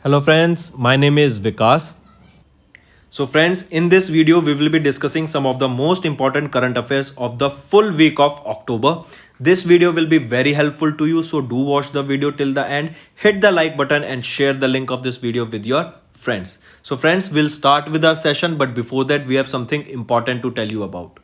Hello friends, my name is Vikas. So friends, in this video we will be discussing some of the most important current affairs of the full week of October. This video will be very helpful to you, so do watch the video till the end. Hit the like button and share the link of this video with your friends. So friends, we'll start with our session, but before that we have something important to tell you about.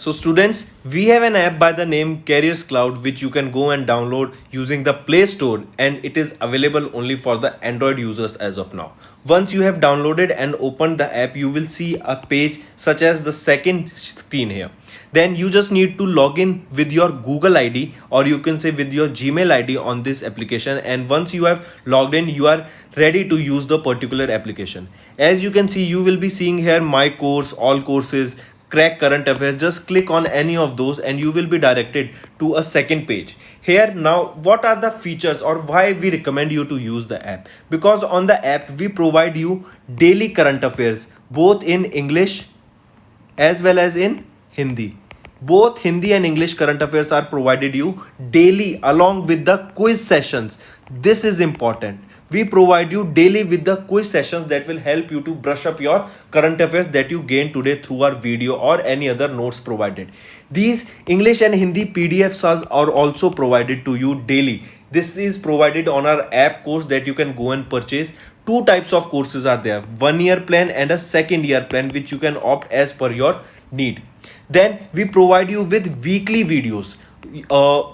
So students, we have an app by the name Careers Cloud which you can go and download using the Play Store, and it is available only for the Android users as of now. Once you have downloaded and opened the app, you will see a page such as the second screen here. Then you just need to log in with your Google ID, or you can say with your Gmail ID on this application, and once you have logged in, you are ready to use the particular application. As you can see, you will be seeing here my course, all courses, crack current affairs. Just click on any of those and you will be directed to a second page. Here now, what are the features or why we recommend you to use the app? Because on the app we provide you daily current affairs both in English as well as in Hindi. Both Hindi and English current affairs are provided you daily along with the quiz sessions. This is important. We provide you daily with the quiz sessions that will help you to brush up your current affairs that you gained today through our video or any other notes provided. These English and Hindi PDFs are also provided to you daily. This is provided on our app course that you can go and purchase. Two types of courses are there, 1 year plan and a second year plan, which you can opt as per your need. Then we provide you with weekly videos,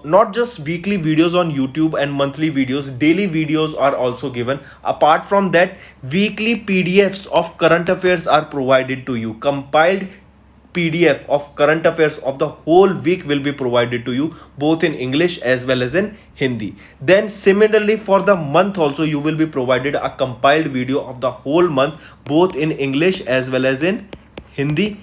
not just weekly videos on YouTube and monthly videos, daily videos are also given. Apart from that, weekly PDFs of current affairs are provided to you. Compiled PDF of current affairs of the whole week will be provided to you both in English as well as in Hindi. Then similarly for the month also you will be provided a compiled video of the whole month both in English as well as in Hindi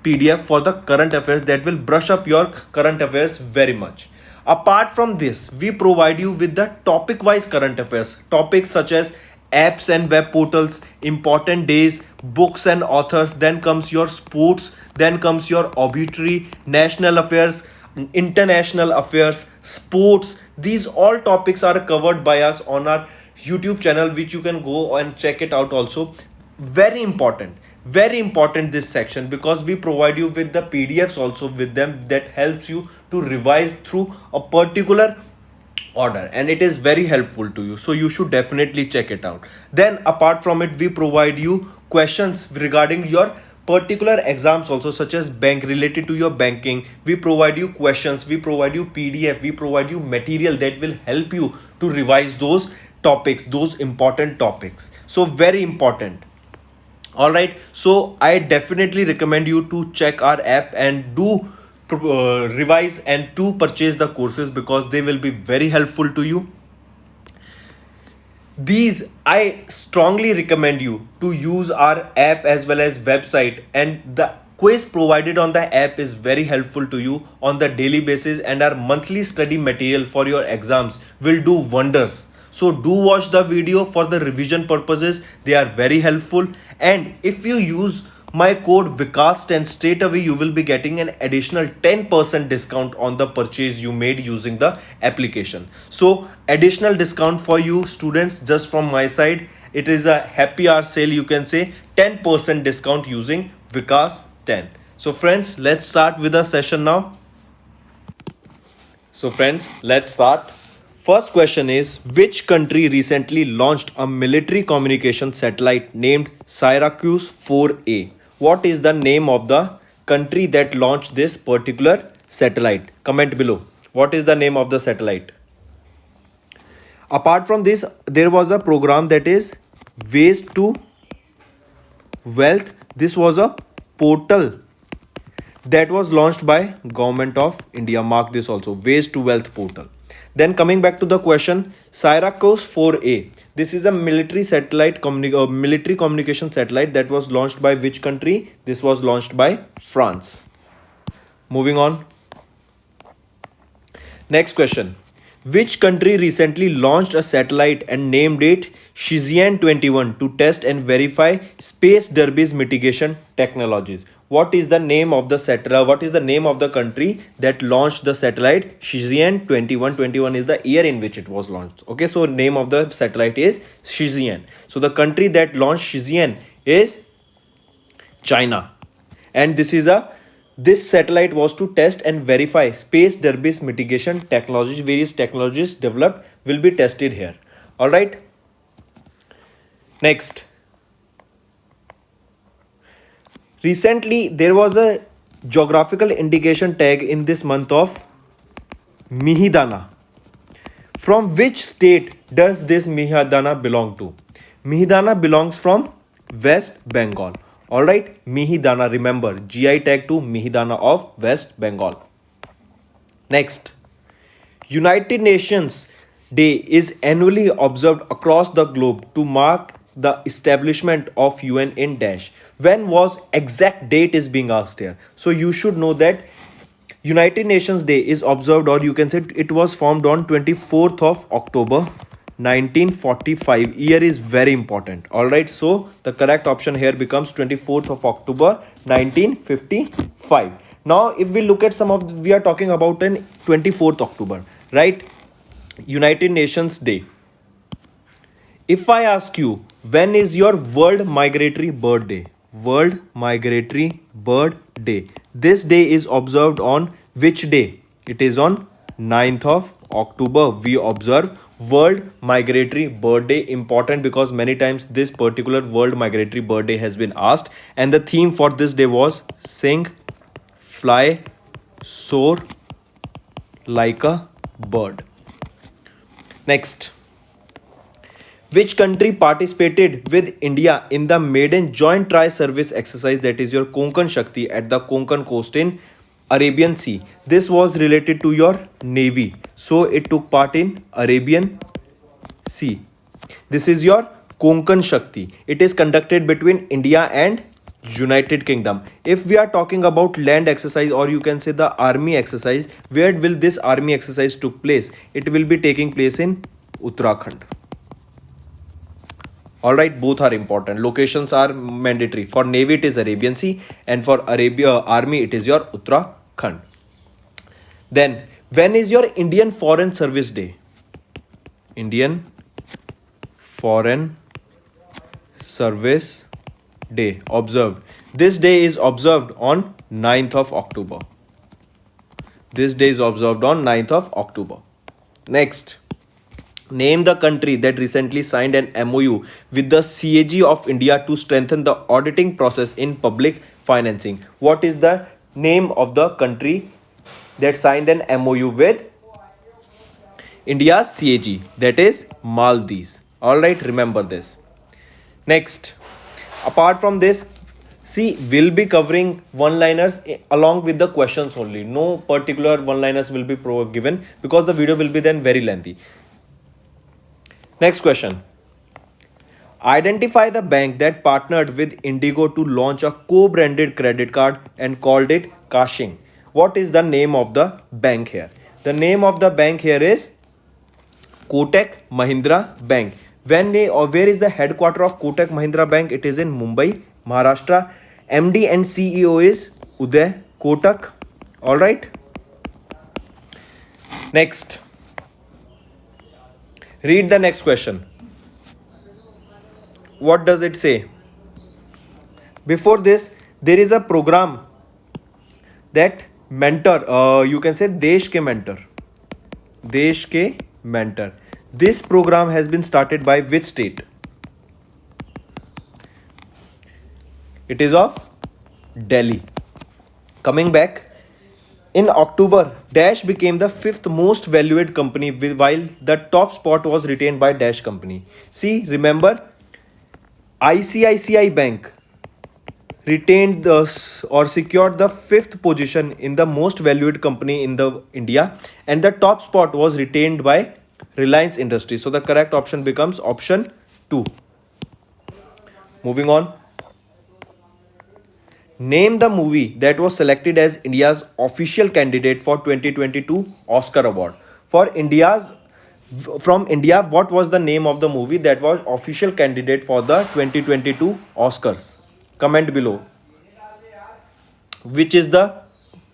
PDF for the current affairs that will brush up your current affairs very much. Apart from this, we provide you with the topic wise current affairs, topics such as apps and web portals, important days, books and authors. Then comes your sports, then comes your obituary, national affairs, international affairs, sports. These all topics are covered by us on our YouTube channel, which you can go and check it out also. Very important this section, because we provide you with the PDFs also with them that helps you to revise through a particular order, and it is very helpful to you, so you should definitely check it out. Then apart from it, we provide you questions regarding your particular exams also, such as bank, related to your banking. We provide you questions, we provide you PDF, we provide you material that will help you to revise those topics, those important topics. So very important. All right, so I definitely recommend you to check our app and do revise and to purchase the courses, because they will be very helpful to you. These, I strongly recommend you to use our app as well as website, and the quiz provided on the app is very helpful to you on the daily basis, and our monthly study material for your exams will do wonders. So do watch the video for the revision purposes, they are very helpful. And if you use my code Vikas10, straight away you will be getting an additional 10% discount on the purchase you made using the application. So additional discount for you students just from my side. It is a happy hour sale, you can say, 10% discount using Vikas10. So friends, let's start with the session now. So friends, let's start. First question is, which country recently launched a military communication satellite named Syracuse 4A? What is the name of the country that launched this particular satellite? Comment below. What is the name of the satellite? Apart from this, there was a program that is Ways to Wealth. This was a portal that was launched by Government of India. Mark this also, Ways to Wealth portal. Then coming back to the question, Syracuse 4A. This is a military satellite, military communication satellite that was launched by which country? This was launched by France. Moving on. Next question. Which country recently launched a satellite and named it Shijian 21 to test and verify space debris mitigation technologies? what is the name of the satellite? What is the name of the country that launched the satellite Shijian 21? 21 is the year in which it was launched. Okay, so name of the satellite is Shijian. So the country that launched Shijian is China, and this satellite was to test and verify space debris mitigation technologies. Various technologies developed will be tested here. All right. Next, recently there was a geographical indication tag in this month of Mihidana. From which state does this Mihidana belong to? Mihidana belongs from West Bengal. Alright, Mihidana, remember, GI tag to Mihidana of West Bengal. Next, United Nations Day is annually observed across the globe to mark the establishment of UN in dash. When was exact date is being asked here. So you should know that United Nations Day is observed, or you can say it was formed on 24th of October 1945. Year is very important. Alright, so the correct option here becomes 24th of October 1955. Now if we look at we are talking about an 24th October, right? United Nations Day. If I ask you, when is your World Migratory Bird Day? World Migratory Bird Day. This day is observed on which day? It is on 9th of October. We observe World Migratory Bird Day. Important because many times this particular World Migratory Bird Day has been asked, and the theme for this day was sing, fly, soar like a bird. Next, which country participated with India in the maiden joint tri-service exercise, that is your Konkan Shakti, at the Konkan coast in Arabian Sea? This was related to your navy, so it took part in Arabian Sea. This is your Konkan Shakti. It is conducted between India and United Kingdom. If we are talking about land exercise, or you can say the army exercise, where will this army exercise took place? It will be taking place in Uttarakhand. Alright, both are important. Locations are mandatory. For Navy it is Arabian Sea, and for Army it is your Uttarakhand. Then, when is your Indian Foreign Service Day? Indian Foreign Service Day observed. This day is observed on 9th of October. This day is observed on 9th of October. Next, name the country that recently signed an MOU with the CAG of India to strengthen the auditing process in public financing. What is the name of the country that signed an MOU with India's CAG? That is Maldives. Alright, remember this. Next, apart from this, see, we'll be covering one-liners along with the questions only. No particular one-liners will be given because the video will be then very lengthy. Next question. Identify the bank that partnered with Indigo to launch a co-branded credit card and called it Kashing. What is the name of the bank here? The name of the bank here is Kotak Mahindra Bank. Where is the headquarter of Kotak Mahindra Bank? It is in Mumbai, Maharashtra. MD and CEO is Uday Kotak. Alright. Next. Read the next question. What does it say? Before this, there is a program that mentor, you can say Desh Ke Mentor. Desh Ke Mentor. This program has been started by which state? It is of Delhi. Coming back, in October, Dash became the 5th most valued company, while the top spot was retained by Dash company. See, remember, ICICI Bank retained or secured the 5th position in the most valued company in the India, and the top spot was retained by Reliance Industries. So the correct option becomes option 2. Moving on. Name the movie that was selected as India's official candidate for 2022 Oscar Award. From India, what was the name of the movie that was official candidate for the 2022 Oscars? Comment below. Which is the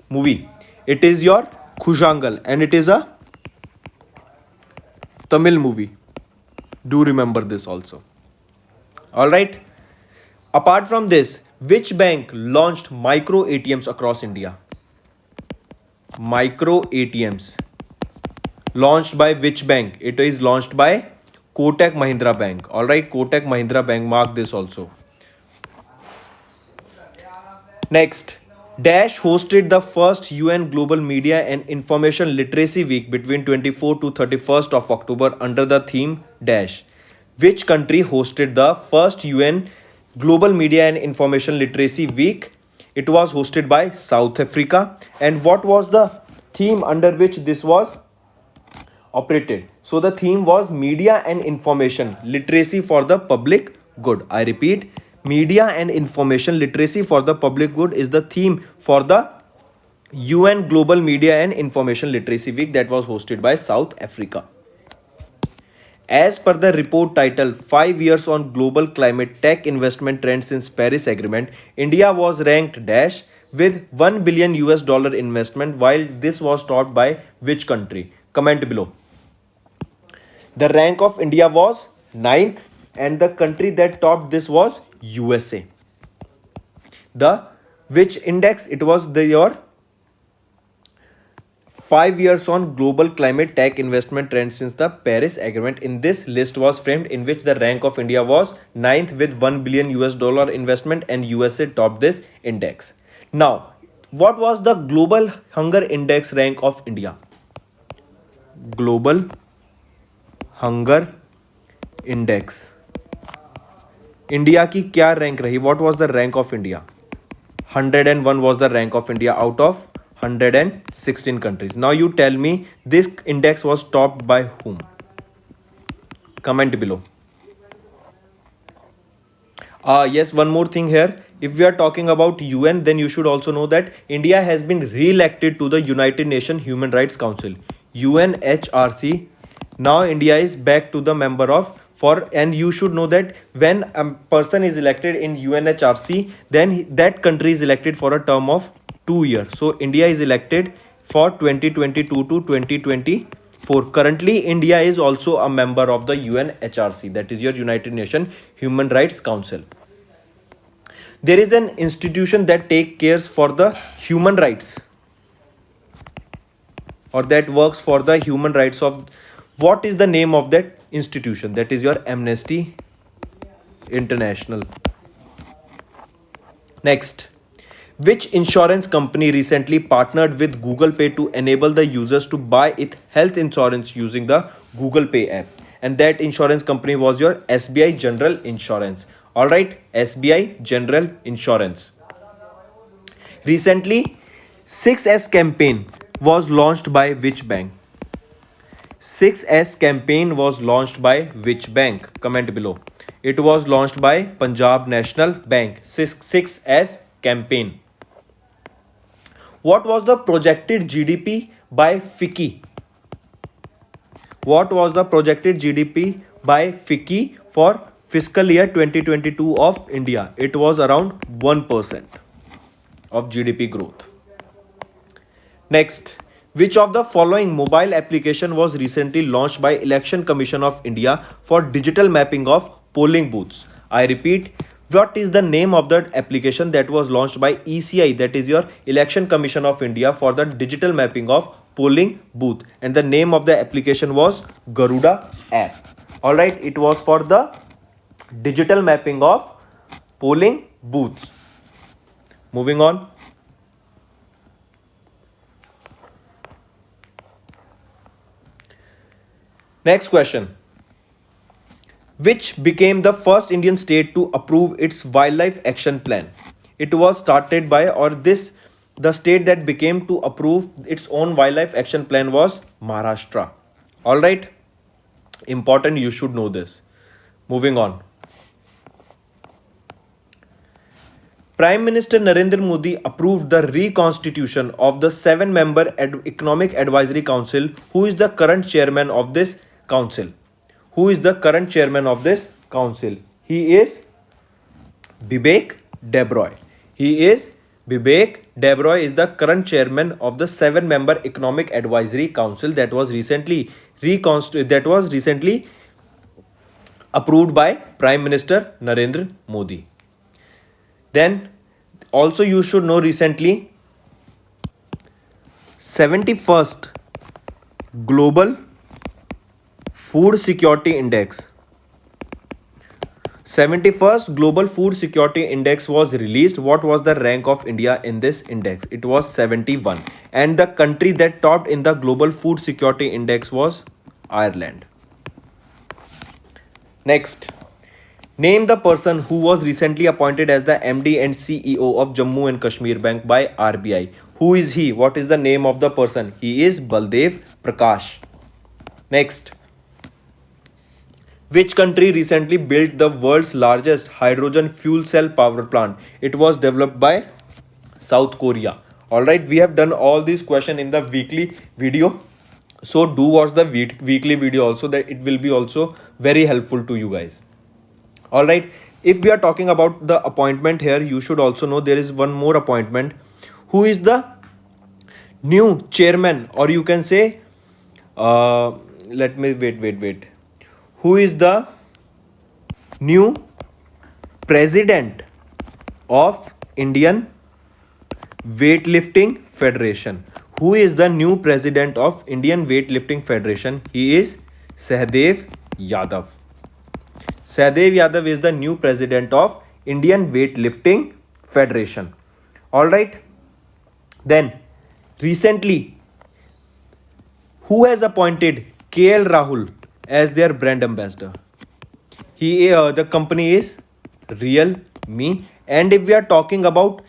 movie? It is your Khushangal, and it is a Tamil movie. Do remember this also. All right. Apart from this, which bank launched micro ATMs across India? Micro ATMs launched by which bank? It is launched by Kotak Mahindra Bank. All right, Kotak Mahindra Bank. Mark this also. Next, Dash hosted the first UN Global Media and Information Literacy Week between 24 to 31st of October under the theme Dash. Which country hosted the first UN Global Media and Information Literacy Week? It was hosted by South Africa. And what was the theme under which this was operated? So the theme was Media and Information Literacy for the Public Good. I repeat, Media and Information Literacy for the Public Good is the theme for the UN Global Media and Information Literacy Week that was hosted by South Africa. As per the report titled 5 Years on Global Climate Tech Investment Trends since Paris Agreement, India was ranked dash with 1 billion US dollar investment, while this was topped by which country? Comment below. The rank of India was 9th, and the country that topped this was USA. The which index? It was your 5 years on global climate tech investment trends since the Paris Agreement. In this list was framed in which the rank of India was 9th with 1 billion US dollar investment, and USA topped this index. Now, what was the global hunger index rank of India? Global hunger index. India की क्या rank रही? What was the rank of India? 101 was the rank of India out of 116 countries. Now you tell me, this index was topped by whom? Comment below. Yes, one more thing here. If we are talking about UN, then you should also know that India has been re-elected to the United Nations Human Rights Council, UNHRC. Now India is back to the member of and you should know that when a person is elected in UNHRC, then that country is elected for a term of 2 years. So India is elected for 2022 to 2024. Currently, India is also a member of the UNHRC, that is your United Nations Human Rights Council. There is an institution that takes care for the human rights, or that works for the human rights of. What is the name of that institution? That is your Amnesty International. Next, which insurance company recently partnered with Google Pay to enable the users to buy it health insurance using the Google Pay app? And that insurance company was your SBI General Insurance. All right, SBI General Insurance. Recently, 6S campaign was launched by which bank? 6S campaign was launched by which bank? Comment below. It was launched by Punjab National Bank. 6S campaign. What was the projected GDP by FICCI? What was the projected GDP by FICCI for fiscal year 2022 of India? It was around 1% of GDP growth. Next, which of the following mobile application was recently launched by Election Commission of India for digital mapping of polling booths? I repeat, what is the name of that application that was launched by ECI, that is your Election Commission of India, for the digital mapping of polling booth? And the name of the application was Garuda app. All right, it was for the digital mapping of polling booths. Moving on. Next question. Which became the first Indian state to approve its wildlife action plan? It was started by, or this, the state that became to approve its own wildlife action plan was Maharashtra. All right. Important, you should know this. Moving on. Prime Minister Narendra Modi approved the reconstitution of the 7-member Economic Advisory Council. Who is the current chairman of this council? Who is the current chairman of this council? He is Bibek Debroy. He is Vivek Debroy is the current chairman of the seven-member Economic Advisory Council that was recently approved by Prime Minister Narendra Modi. Then also you should know recently 71st Global Food Security Index. 71st Global Food Security Index was released. What was the rank of India in this index? It was 71. And the country that topped in the Global Food Security Index was Ireland. Next, name the person who was recently appointed as the MD and CEO of Jammu and Kashmir Bank by RBI. Who is he? What is the name of the person? He is Baldev Prakash. Next, which country recently built the world's largest hydrogen fuel cell power plant? It was developed by South Korea. Alright, we have done all these questions in the weekly video. So do watch the weekly video also, that it will be also very helpful to you guys. Alright, if we are talking about the appointment here, you should also know there is one more appointment. Who is the new chairman, or you can say, let me wait. Who is the new president of Indian Weightlifting Federation? Who is the new president of Indian Weightlifting Federation? He is Sahdev Yadav. Sahdev Yadav is the new president of Indian Weightlifting Federation. Alright. Then recently, who has appointed KL Rahul as their brand ambassador? The company is Realme. And if we are talking about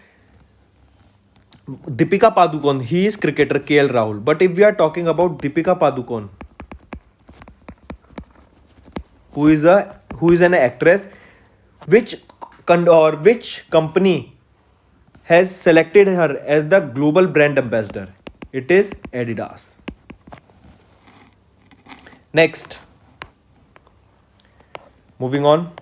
Deepika Padukone, he is cricketer KL Rahul. But if we are talking about Deepika Padukone, who is an actress, which company has selected her as the global brand ambassador? It is Adidas. Next, moving on.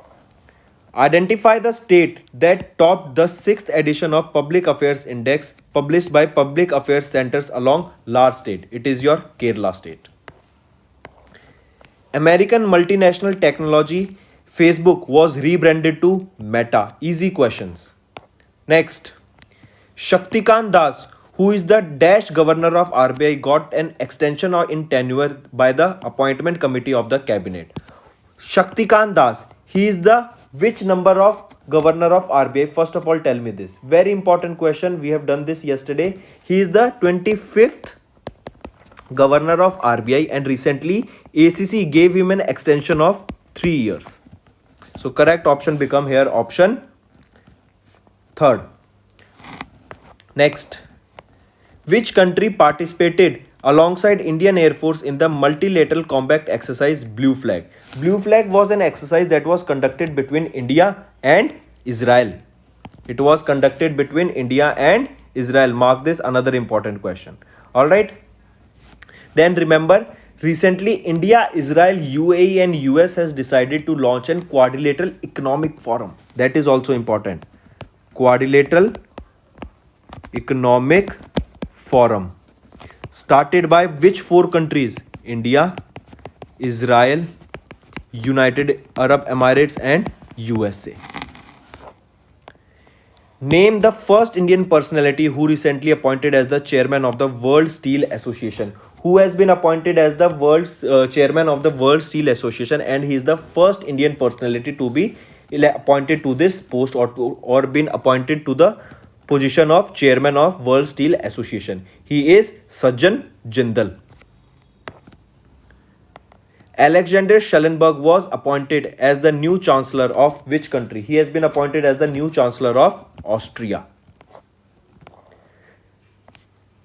Identify the state that topped the 6th edition of Public Affairs Index published by Public Affairs Centers along large state. It is your Kerala state. American multinational technology Facebook was rebranded to Meta. Easy questions. Next, Shaktikant Das, who is the dash governor of RBI, got an extension in tenure by the appointment committee of the cabinet. Shaktikant Das, he is the which number of governor of RBI? First of all, tell me this. Very important question. We have done this yesterday. He is the 25th governor of RBI, and recently ACC gave him an extension of 3 years. So correct option become here option third. Next, which country participated alongside Indian Air Force in the multilateral combat exercise Blue Flag? Blue Flag was an exercise that was conducted between India and Israel. It was conducted between India and Israel. Mark this, another important question. Alright. Then remember, recently India, Israel, UAE and US has decided to launch a quadrilateral economic forum. That is also important. Quadrilateral economic forum. Started by which 4 countries? India, Israel, United Arab Emirates and USA. Name the first Indian personality who recently appointed as the chairman of the World Steel Association. Who has been appointed as the world's chairman of the World Steel Association, and he is the first Indian personality to be appointed to this post or been appointed to the position of chairman of World Steel Association. He is Sajjan Jindal. Alexander Schellenberg was appointed as the new chancellor of which country? He has been appointed as the new chancellor of Austria.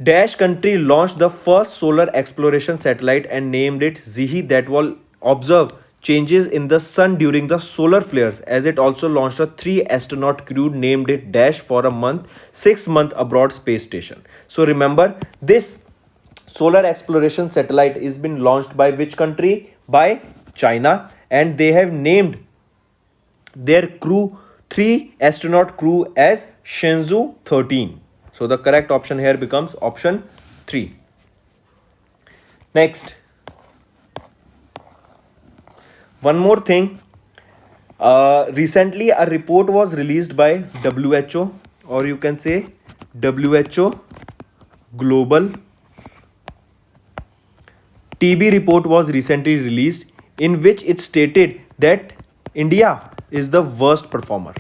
Dash country launched the first solar exploration satellite and named it Zihi, that will observe changes in the sun during the solar flares, as it also launched a 3 astronaut crew named it Dash for a 6-month abroad space station. So remember, this solar exploration satellite is been launched by which country? By China, and they have named their crew 3 astronaut crew as Shenzhou 13. So the correct option here becomes option 3. Next, one more thing. Recently, a report was released by WHO, or you can say WHO Global TB report was recently released, in which it stated that India is the worst performer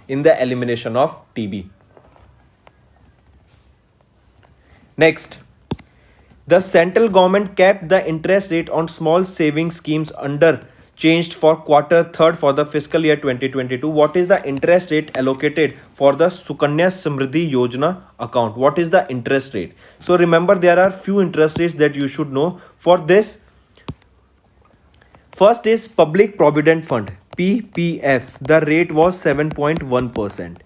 in the elimination of TB. Next, the central government kept the interest rate on small savings schemes under changed for quarter third for the fiscal year 2022. What is the interest rate allocated for the Sukanya Samriddhi Yojana account? What is the interest rate? So remember, there are few interest rates that you should know. For this, first is Public Provident Fund, PPF. The rate was 7.1%.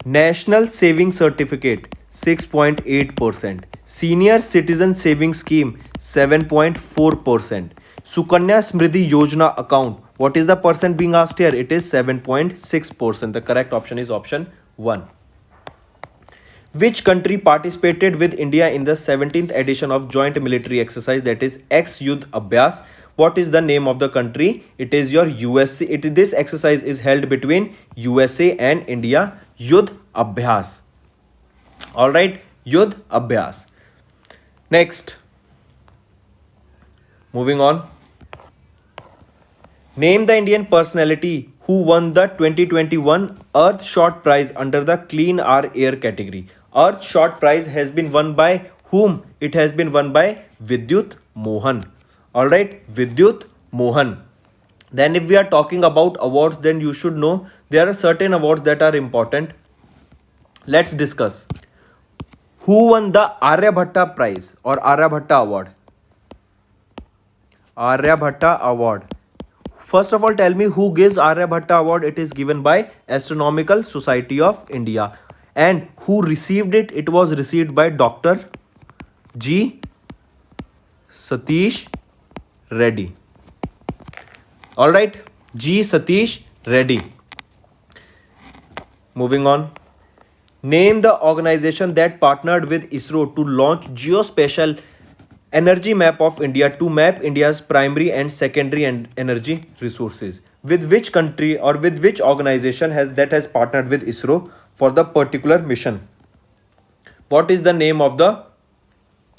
National Savings Certificate, 6.8%. Senior Citizen Savings Scheme, 7.4%. Sukanya Smriddhi Yojana account, what is the percent being asked here? It is 7.6%. The correct option is option 1. Which country participated with India in the 17th edition of joint military exercise, that is ex-Yudh Abhyas? What is the name of the country? It is your USA. This exercise is held between USA and India. Yudh Abhyas. Alright, Yudh Abhyas. Next. Moving on. Name the Indian personality who won the 2021 Earth Shot Prize under the Clean Our Air category. Earth Shot Prize has been won by whom? It has been won by Vidyut Mohan. Alright, Vidyut Mohan. Then if we are talking about awards, then you should know there are certain awards that are important. Let's discuss. Who won the Aryabhatta Prize or Aryabhatta Award? Aryabhatta Award. First of all, tell me who gives Aryabhatta Award. It is given by Astronomical Society of India. And who received it? It was received by Dr. G. Satish Reddy. Alright, G. Satish Reddy. Moving on. Name the organization that partnered with ISRO to launch Geospatial Energy Map of India to map India's primary and secondary and energy resources. With which country or with which organization has partnered with ISRO for the particular mission? What is the name of the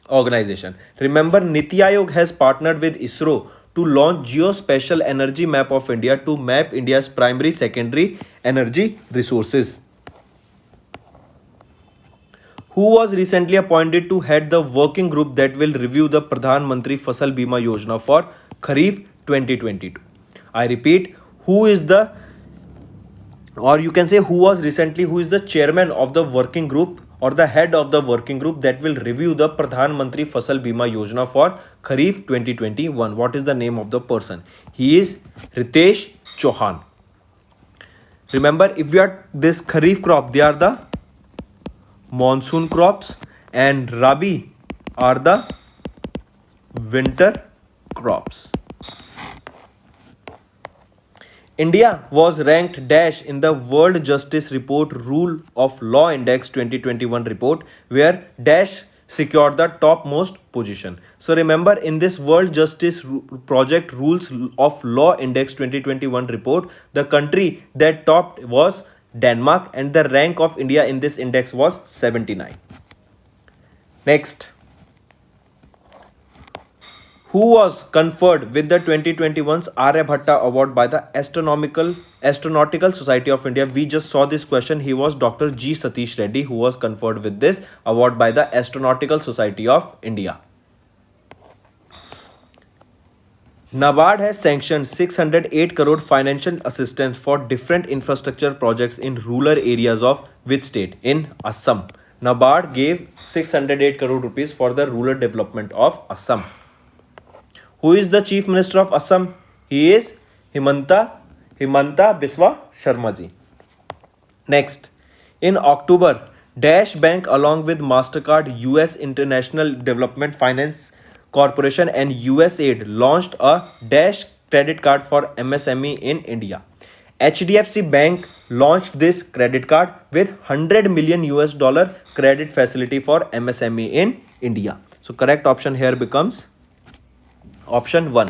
organization? Remember, Niti Aayog has partnered with ISRO to launch Geospatial Energy Map of India to map India's primary, secondary energy resources. Who was recently appointed to head the working group that will review the Pradhan Mantri Fasal Bima Yojana for Kharif 2022? I repeat, who is the, or you can say who is the chairman of the working group or the head of the working group that will review the Pradhan Mantri Fasal Bima Yojana for Kharif 2021? What is the name of the person? He is Ritesh Chauhan. Remember, if we are this Kharif crop, they are the monsoon crops and Rabi are the winter crops. India was ranked dash in the World Justice Report Rule of Law Index 2021 report, where dash secured the topmost position. So remember, in this World Justice Project Rules of Law Index 2021 report, the country that topped was Denmark, and the rank of India in this index was 79. Next. Who was conferred with the 2021's Aryabhatta Award by the Astronautical Society of India? We just saw this question. He was Dr. G. Satish Reddy, who was conferred with this award by the Astronautical Society of India. NABARD has sanctioned 608 crore financial assistance for different infrastructure projects in rural areas of which state? In Assam. NABARD gave 608 crore rupees for the rural development of Assam. Who is the Chief Minister of Assam? He is Himanta Biswa Sharma ji. Next. In October, Dash Bank along with MasterCard, US International Development Finance Corporation and USAID launched a Dash credit card for MSME in India. HDFC Bank launched this credit card with 100 million US dollar credit facility for MSME in India. So correct option here becomes option 1.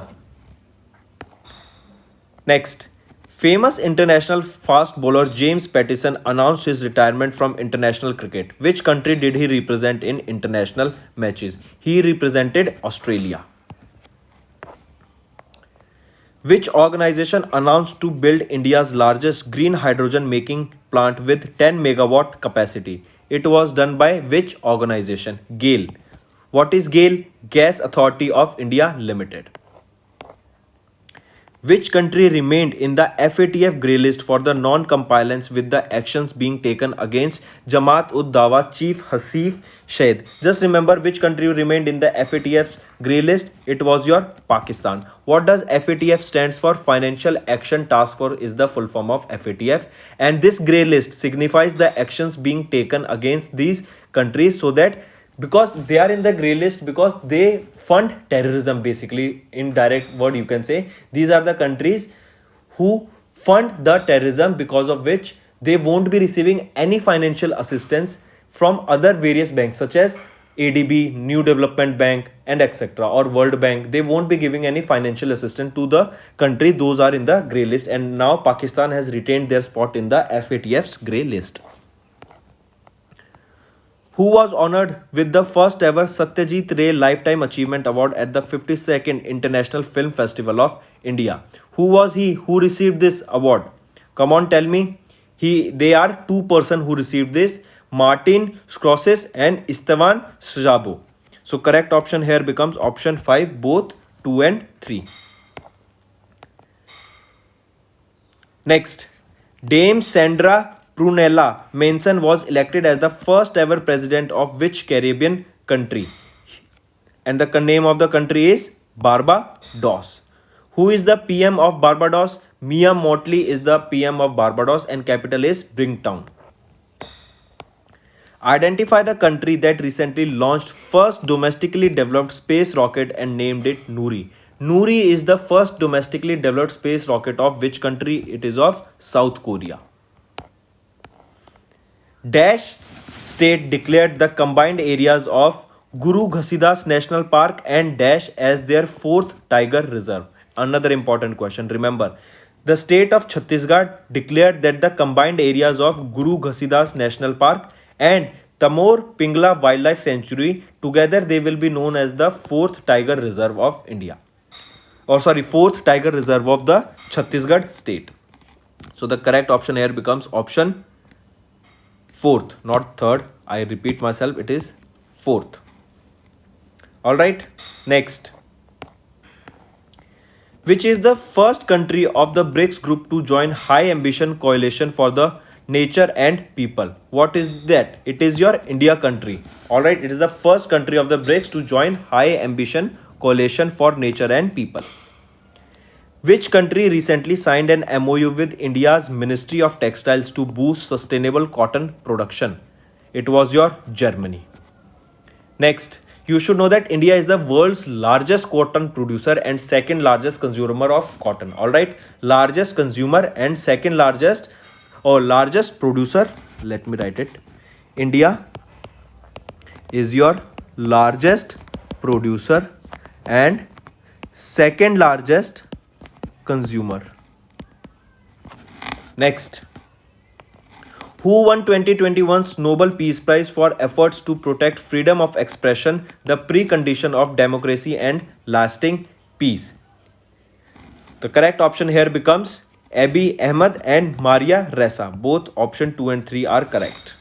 Next, famous international fast bowler James Pattison announced his retirement from international cricket. Which country did he represent in international matches? He represented Australia. Which organization announced to build India's largest green hydrogen making plant with 10 megawatt capacity? It was done by which organization? GAIL. What is GAIL? Gas Authority of India Limited. Which country remained in the FATF grey list for the non-compliance with the actions being taken against Jamaat-ud-Dawa chief Hasif Saeed? Just remember which country remained in the FATF's grey list. It was your Pakistan. What does FATF stands for? Financial Action Task Force is the full form of FATF, and this grey list signifies the actions being taken against these countries, so that because they are in the grey list because they fund terrorism, basically in direct word you can say these are the countries who fund the terrorism, because of which they won't be receiving any financial assistance from other various banks such as ADB, New Development Bank and etc. or World Bank. They won't be giving any financial assistance to the country. Those are in the grey list, and now Pakistan has retained their spot in the FATF's grey list. Who was honored with the first ever Satyajit Ray Lifetime Achievement Award at the 52nd International Film Festival of India? Who was he who received this award? Come on, tell me. They are two persons who received this, Martin Scorsese and Esteban Sajabo. So correct option here becomes option 5, both 2 and 3. Next, Dame Sandra Prunella Manson was elected as the first ever president of which Caribbean country? And the name of the country is Barbados. Who is the PM of Barbados? Mia Mottley is the PM of Barbados, and capital is Brinktown. Identify the country that recently launched first domestically developed space rocket and named it Nuri. Nuri is the first domestically developed space rocket of which country? It is of South Korea. Dash state declared the combined areas of Guru Ghasidas National Park and Dash as their 4th tiger reserve. Another important question. Remember, the state of Chhattisgarh declared that the combined areas of Guru Ghasidas National Park and Tamor Pingla Wildlife Sanctuary, together they will be known as the 4th tiger reserve of India. 4th tiger reserve of the Chhattisgarh state. So the correct option here becomes option 4th, not 3rd. I repeat myself, it is 4th. Alright, next. Which is the first country of the BRICS group to join High Ambition Coalition for the Nature and People? What is that? It is your India country. Alright, it is the first country of the BRICS to join High Ambition Coalition for Nature and People. Which country recently signed an MOU with India's Ministry of Textiles to boost sustainable cotton production? It was your Germany. Next, you should know that India is the world's largest cotton producer and second largest consumer of cotton. Alright, largest consumer and second largest or largest producer. Let me write it. India is your largest producer and second largest consumer. Next, who won 2021's Nobel Peace Prize for efforts to protect freedom of expression, the precondition of democracy and lasting peace? The correct option here becomes Abiy Ahmed and Maria Ressa. Both option 2 and 3 are correct.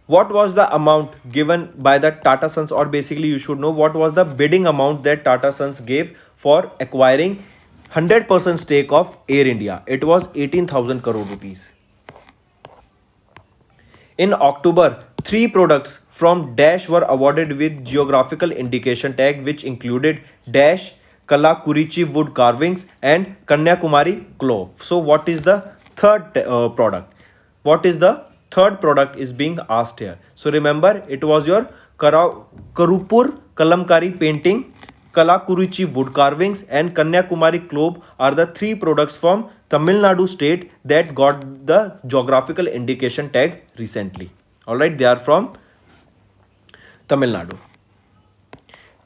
What was the amount given by the Tata Sons, or basically you should know what was the bidding amount that Tata Sons gave for acquiring 100% stake of Air India? It was 18,000 crore rupees. In October, 3 products from Dash were awarded with geographical indication tag, which included Dash Kalakurichi wood carvings and Kanyakumari clove. So what is the third product? What is the third product is being asked here. So remember, it was your Karupur Kalamkari painting, Kalakuruchi wood carvings, and Kanyakumari globe are the three products from Tamil Nadu state that got the geographical indication tag recently. Alright, they are from Tamil Nadu.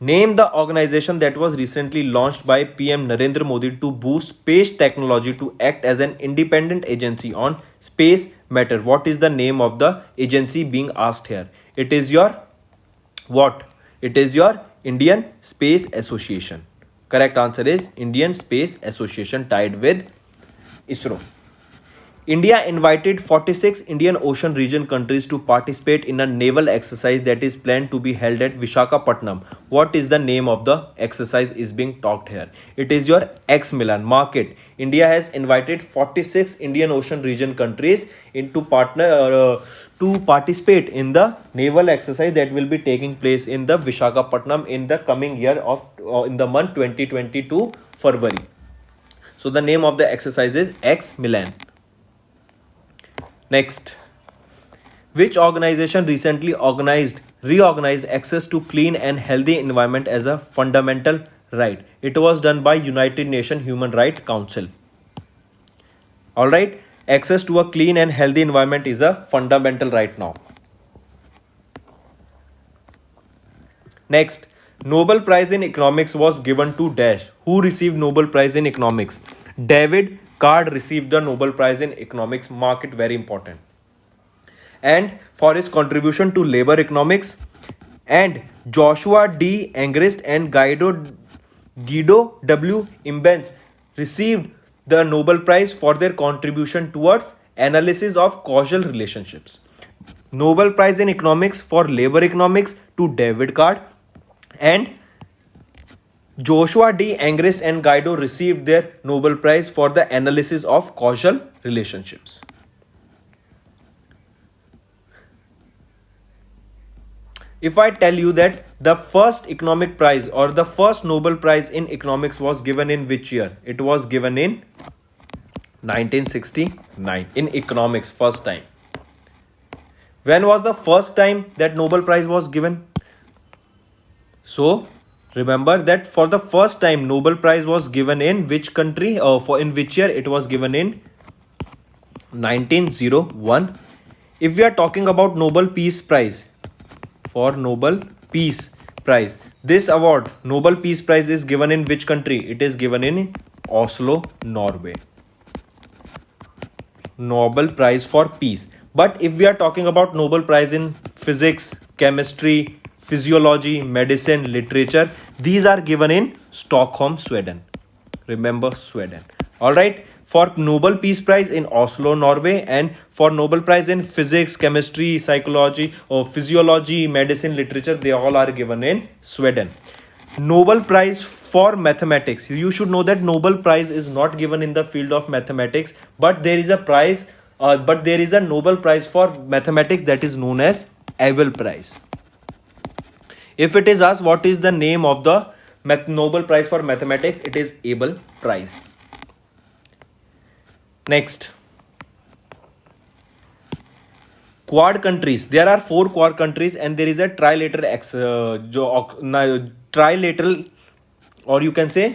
Name the organization that was recently launched by PM Narendra Modi to boost space technology to act as an independent agency on space matter. What is the name of the agency being asked here? It is your what? It is your Indian Space Association. Correct answer is Indian Space Association tied with ISRO. India invited 46 Indian Ocean region countries to participate in a naval exercise that is planned to be held at Vishakhapatnam. What is the name of the exercise is being talked here? It is your X-Milan. Mark it. India has invited 46 Indian Ocean region countries to participate in the naval exercise that will be taking place in the Vishakhapatnam in the coming year of in the month 2022 February. So the name of the exercise is X-Milan. Next, which organization recently reorganized access to clean and healthy environment as a fundamental right? It was done by United Nations Human Rights Council. All right, access to a clean and healthy environment is a fundamental right now. Next, Nobel Prize in Economics was given to Dash. Who received Nobel Prize in Economics? David Card received the Nobel Prize in Economics. Mark it, very important. And for his contribution to labor economics. And Joshua D. Angrist and Guido W. Imbens received the Nobel Prize for their contribution towards analysis of causal relationships. Nobel Prize in Economics for labor economics to David Card, and Joshua D. Angrist and Guido received their Nobel Prize for the analysis of causal relationships. If I tell you that the first economic prize or the first Nobel Prize in economics was given in which year? It was given in 1969 in economics, first time. When was the first time that Nobel Prize was given? So remember that for the first time Nobel Prize was given in which country or in which year? It was given in 1901. If we are talking about Nobel Peace Prize, for Nobel Peace Prize, this award Nobel Peace Prize is given in which country? It is given in Oslo, Norway. Nobel Prize for Peace. But if we are talking about Nobel Prize in physics, chemistry, physiology, medicine, literature, these are given in Stockholm, Sweden. Remember Sweden. All right. For Nobel Peace Prize in Oslo, Norway, and for Nobel Prize in physics, chemistry, psychology, or physiology, medicine, literature, they all are given in Sweden. Nobel Prize for mathematics. You should know that Nobel Prize is not given in the field of mathematics, but there is a prize, there is a Nobel Prize for mathematics that is known as Abel Prize. If it is asked what is the name of the Nobel Prize for mathematics, it is Abel Prize. Next, Quad countries. There are 4 Quad countries, and there is a trilateral, or you can say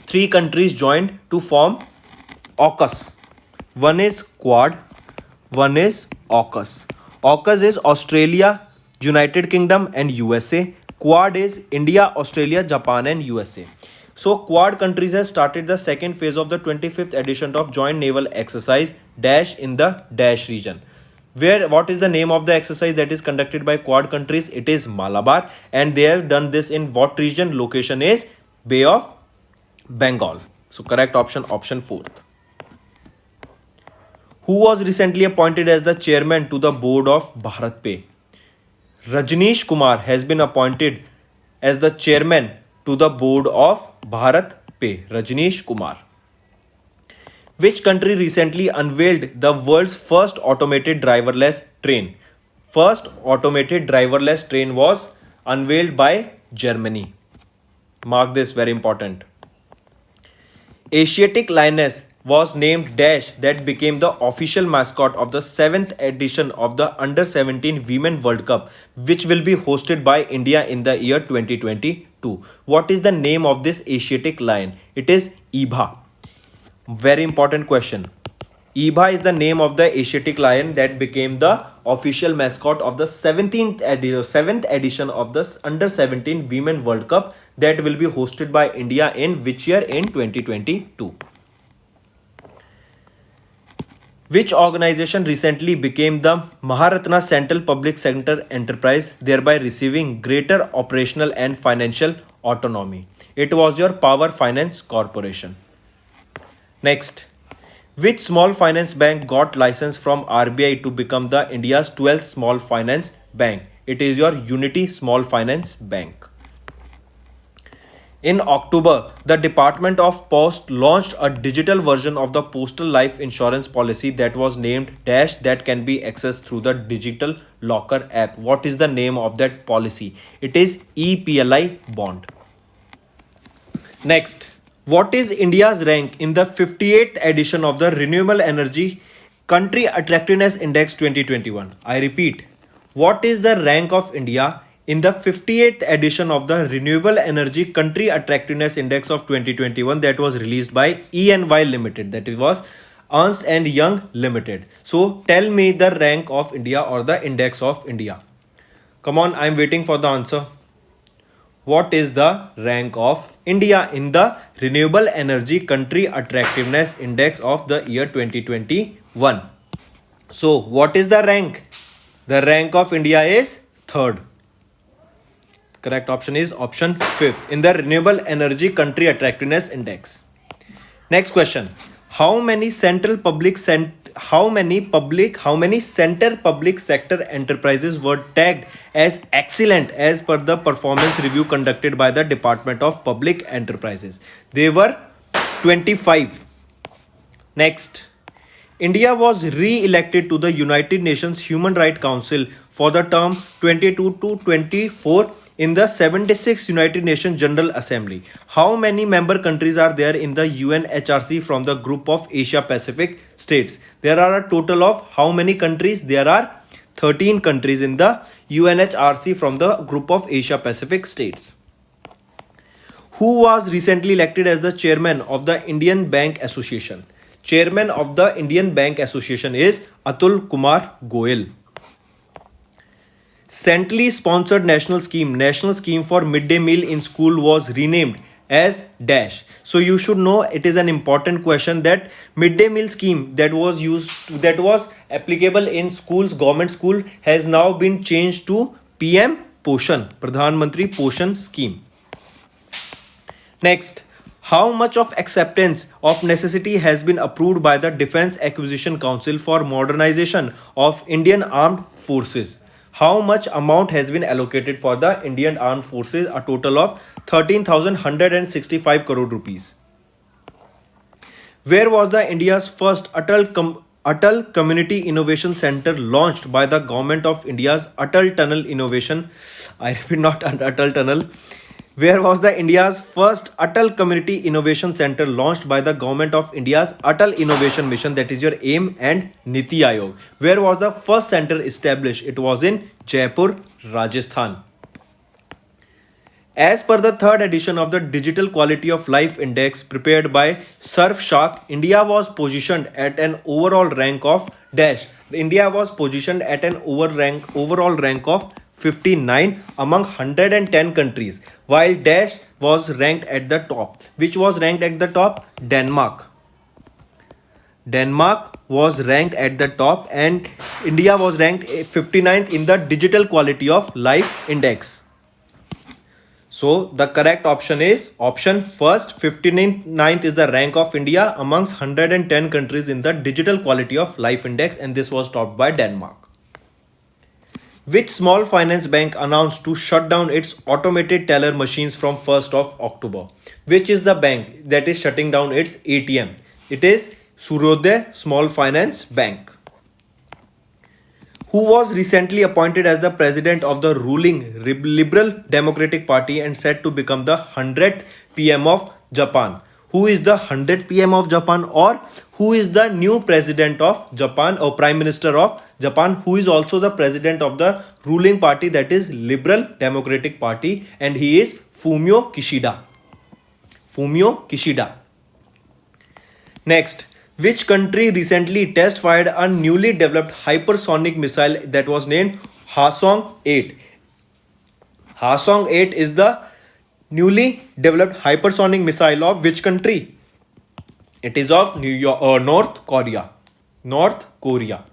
3 countries joined to form AUKUS. One is Quad, one is AUKUS. AUKUS is Australia, United Kingdom, and USA. Quad is India, Australia, Japan, and USA. So Quad countries has started the second phase of the 25th edition of Joint Naval Exercise Dash in the Dash region. What is the name of the exercise that is conducted by Quad countries? It is Malabar, and they have done this in what region? Location is Bay of Bengal. So correct option 4th. Who was recently appointed as the chairman to the board of BharatPe? Rajneesh Kumar has been appointed as the chairman to the board of BharatPe. Rajneesh Kumar. Which country recently unveiled the world's first automated driverless train? First automated driverless train was unveiled by Germany. Mark this, very important. Asiatic lioness was named Dash that became the official mascot of the 7th edition of the Under 17 Women World Cup, which will be hosted by India in the year 2022. What is the name of this Asiatic lion? It is Ebha. Very important question. Ebha is the name of the Asiatic lion that became the official mascot of the 7th edition of the Under 17 Women World Cup that will be hosted by India in which year? In 2022. Which organization recently became the Maharatna Central Public Sector Enterprise, thereby receiving greater operational and financial autonomy? It was your Power Finance Corporation. Next, which small finance bank got license from RBI to become the India's 12th small finance bank? It is your Unity Small Finance Bank. In October, the Department of Post launched a digital version of the postal life insurance policy that was named Dash that can be accessed through the Digital Locker app. What is the name of that policy? It is ePLI bond. Next, what is India's rank in the 58th edition of the Renewable Energy Country Attractiveness Index 2021? I repeat, what is the rank of India in the 58th edition of the Renewable Energy Country Attractiveness Index of 2021 that was released by ENY Limited, that it was Ernst and Young Limited. So tell me the rank of India or the index of India. Come on, I'm waiting for the answer. What is the rank of India in the Renewable Energy Country Attractiveness Index of the year 2021? So what is the rank? The rank of India is third. Correct option is option 5th in the Renewable Energy Country Attractiveness Index. Next question. How many center public sector enterprises were tagged as excellent as per the performance review conducted by the Department of Public Enterprises? They were 25. Next, India was re-elected to the United Nations Human Rights Council for the term 22 to 24 in the 76th United Nations General Assembly. How many member countries are there in the UNHRC from the group of Asia Pacific states? There are a total of how many countries? There are 13 countries in the UNHRC from the group of Asia Pacific states. Who was recently elected as the chairman of the Indian Bank Association? Chairman of the Indian Bank Association is Atul Kumar Goyal. Centrally sponsored national scheme for midday meal in school was renamed as Dash. So you should know, it is an important question, that midday meal scheme that was applicable in schools, government school, has now been changed to PM Poshan, Pradhan Mantri Poshan scheme. Next, how much of acceptance of necessity has been approved by the Defence Acquisition Council for modernization of Indian Armed Forces? How much amount has been allocated for the Indian Armed Forces? A total of 13,165 crore rupees. Where was the India's first Atal Community Innovation Center launched by the Government of India's Atal Tunnel Innovation? I repeat, not Atal Tunnel. Where was the India's first Atal Community Innovation Center launched by the Government of India's Atal Innovation Mission, that is your AIM and Niti Aayog? Where was the first center established? It was in Jaipur, Rajasthan. As per the third edition of the Digital Quality of Life Index prepared by Surfshark, India was positioned at an overall rank of Dash. India was positioned at an overall rank of 59 among 110 countries, while Dash was ranked at the top. Which was ranked at the top? Denmark. Denmark was ranked at the top and India was ranked 59th in the Digital Quality of Life Index. So the correct option is option first. 59th is the rank of India amongst 110 countries in the Digital Quality of Life Index, and this was topped by Denmark. Which small finance bank announced to shut down its automated teller machines from 1st of October? Which is the bank that is shutting down its ATM? It is Suryodaya Small Finance Bank. Who was recently appointed as the president of the ruling Liberal Democratic Party and set to become the 100th PM of Japan? who is the 100th PM of Japan, or who is the new president of Japan or prime minister of Japan, who is also the president of the ruling party, that is Liberal Democratic Party, and he is Fumio Kishida. Fumio Kishida. Next, which country recently test fired a newly developed hypersonic missile that was named Hwasong 8? Hwasong 8 is the newly developed hypersonic missile of which country? It is of North Korea. North Korea.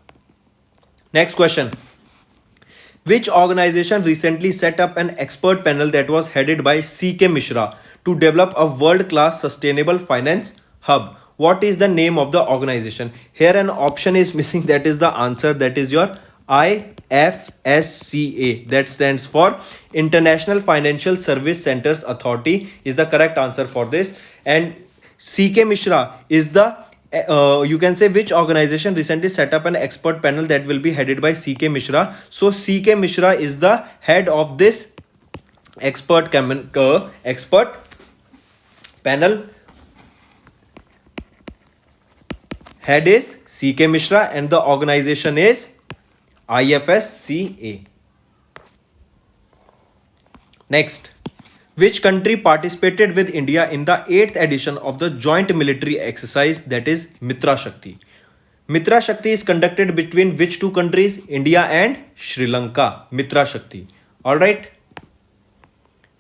Next question. Which organization recently set up an expert panel that was headed by C.K. Mishra to develop a world-class sustainable finance hub? What is the name of the organization? Here an option is missing. That is the answer. That is your IFSCA. That stands for International Financial Service Centers Authority is the correct answer for this. And C.K. Mishra is the you can say which organization recently set up an expert panel that will be headed by C.K. Mishra. So C.K. Mishra is the head of this expert panel. Head is C.K. Mishra and the organization is IFSCA. Next, which country participated with India in the 8th edition of the joint military exercise, that is Mitra Shakti? Mitra Shakti is conducted between which two countries? India and Sri Lanka. Mitra Shakti. Alright.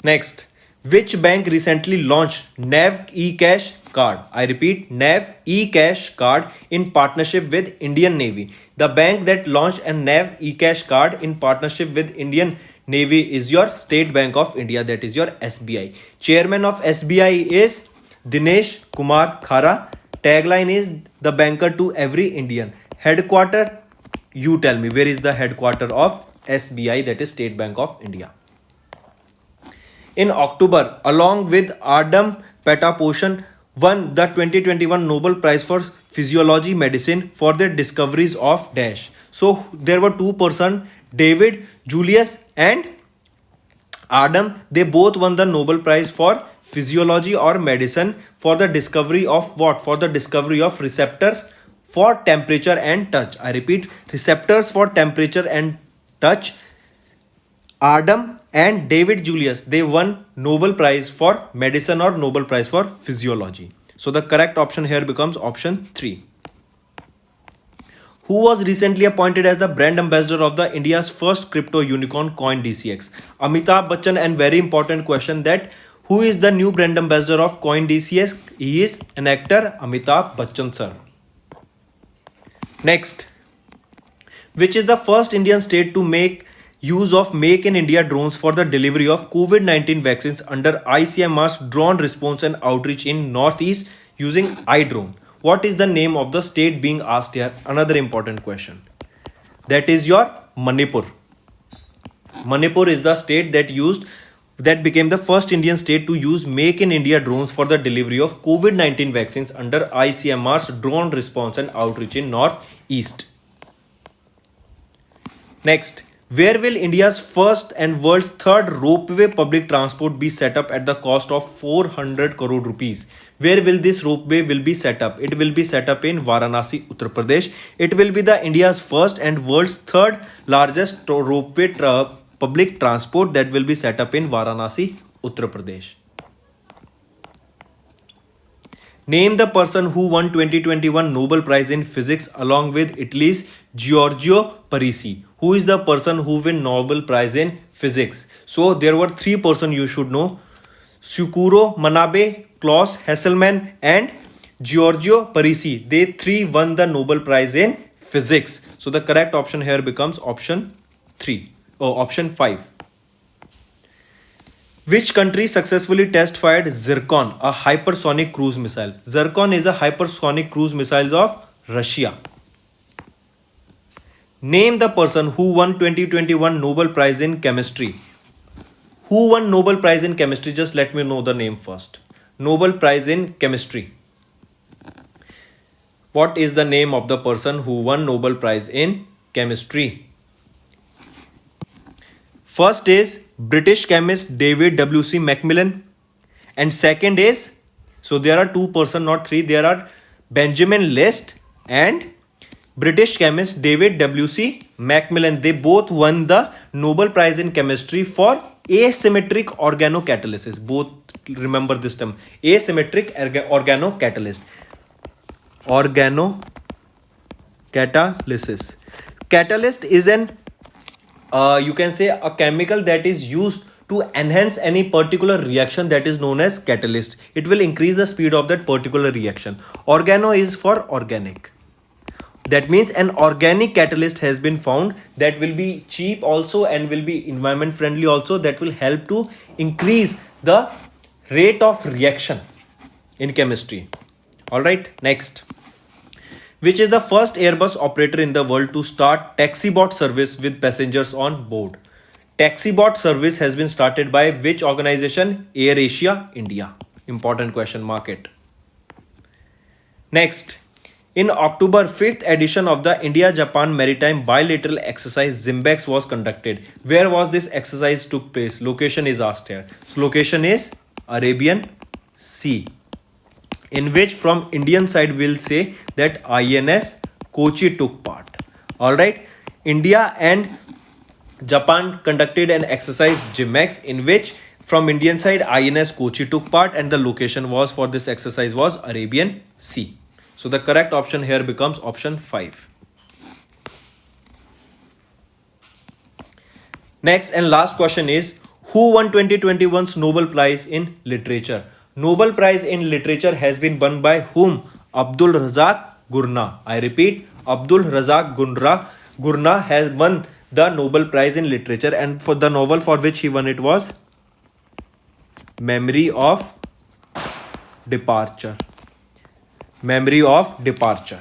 Next, which bank recently launched NAV eCash card? I repeat, NAV eCash card in partnership with Indian Navy. The bank that launched a NAV eCash card in partnership with Indian Navy is your State Bank of India, that is your SBI. Chairman of SBI is Dinesh Kumar Khara. Tagline is the banker to every Indian. Headquarter, you tell me, where is the headquarter of SBI, that is State Bank of India? In October, along with Adam Pataposhan, won the 2021 Nobel Prize for Physiology Medicine for their discoveries of dash. So there were two persons, David Julius and Adam. They both won the Nobel Prize for Physiology or Medicine for the discovery of what? For the discovery of receptors for temperature and touch. I repeat, receptors for temperature and touch. Adam and David Julius, they won Nobel Prize for Medicine or Nobel Prize for Physiology. So the correct option here becomes option 3. Who was recently appointed as the brand ambassador of the India's first crypto unicorn CoinDCX? Amitabh Bachchan. And very important question, that who is the new brand ambassador of CoinDCX? He is an actor, Amitabh Bachchan sir. Next, which is the first Indian state to make use of Make in India drones for the delivery of COVID-19 vaccines under ICMR's drone response and outreach in Northeast using iDrone? What is the name of the state being asked here? Another important question. That is your Manipur. Manipur is the state that became the first Indian state to use Make in India drones for the delivery of COVID-19 vaccines under ICMR's drone response and outreach in Northeast. Next, where will India's first and world's third ropeway public transport be set up at the cost of 400 crore rupees? Where will this ropeway will be set up? It will be set up in Varanasi, Uttar Pradesh. It will be the India's first and world's third largest ropeway public transport that will be set up in Varanasi, Uttar Pradesh. Name the person who won 2021 Nobel Prize in Physics along with Italy's Giorgio Parisi. Who is the person who won Nobel Prize in Physics? So there were three persons you should know: Shukuro Manabe, Klaus Hasselmann and Giorgio Parisi. They three won the Nobel Prize in Physics. So the correct option here becomes option 3 or option 5. Which country successfully test fired Zircon, a hypersonic cruise missile? Zircon is a hypersonic cruise missile of Russia. Name the person who won 2021 Nobel Prize in Chemistry. Who won Nobel Prize in Chemistry? Just let me know the name first. Nobel Prize in Chemistry. What is the name of the person who won Nobel Prize in Chemistry? First is British chemist David W.C. Macmillan, and second is So there are two person, not three. There are Benjamin List and British chemist David W.C. Macmillan. They both won the Nobel Prize in Chemistry for asymmetric organocatalysis. Both remember this term, asymmetric organocatalyst. Organocatalysis. Catalyst is an you can say a chemical that is used to enhance any particular reaction, that is known as catalyst. It will increase the speed of that particular reaction. Organo is for organic. That means an organic catalyst has been found that will be cheap also and will be environment friendly also, that will help to increase the rate of reaction in chemistry. All right, next. Which is the first Airbus operator in the world to start taxibot service with passengers on board? Taxibot service has been started by which organization? AirAsia India. Important question, mark it. Next. In October, 5th edition of the India-Japan Maritime Bilateral Exercise ZIMBEX was conducted. Where was this exercise took place? Location is asked here. So location is Arabian Sea. In which from Indian side we'll say that INS Kochi took part. Alright. India and Japan conducted an exercise ZIMBEX in which from Indian side INS Kochi took part and the location was for this exercise was Arabian Sea. So the correct option here becomes option 5. Next and last question is, who won 2021's Nobel Prize in Literature? Nobel Prize in Literature has been won by whom? Abdul Razak Gurna. I repeat, Abdul Razak Gurna has won the Nobel Prize in Literature, and for the novel for which he won it was Memory of Departure. Memory of Departure.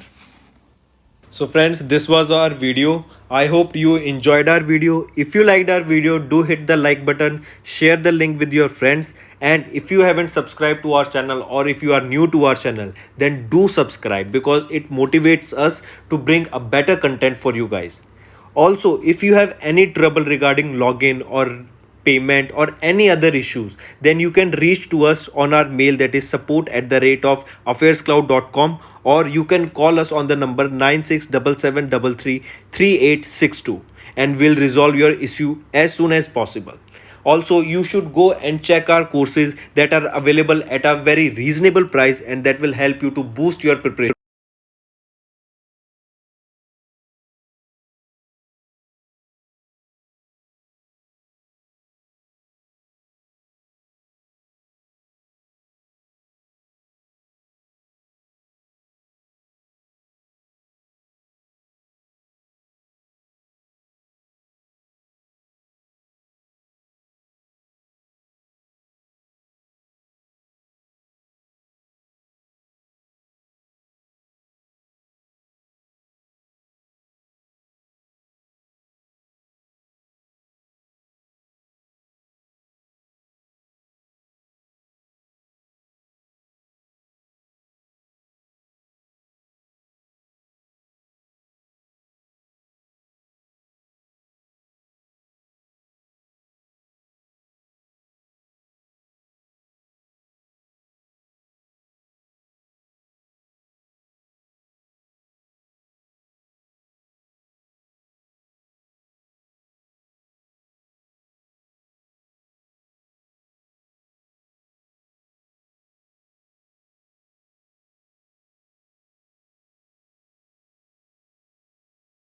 So friends, this was our video. I hope you enjoyed our video. If you liked our video, do hit the like button, share the link with your friends, and if you haven't subscribed to our channel or if you are new to our channel, then do subscribe because it motivates us to bring a better content for you guys. Also, if you have any trouble regarding login or payment or any other issues, then you can reach to us on our mail, that is support@affairscloud.com, or you can call us on the number 9677333862 and we'll resolve your issue as soon as possible. Also, you should go and check our courses that are available at a very reasonable price and that will help you to boost your preparation.